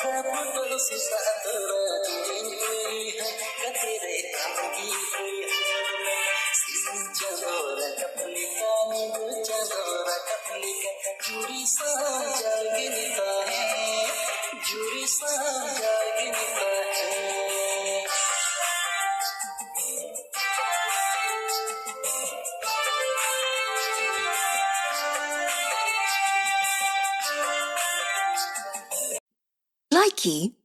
फुटल सीसा तोरा जुड़ी है कतेरे कांगी हुई है चलोरा कपली का नींबू चलोरा कपली का जुड़ी सा जागनिता है जुड़ी सा जागनिता है Likey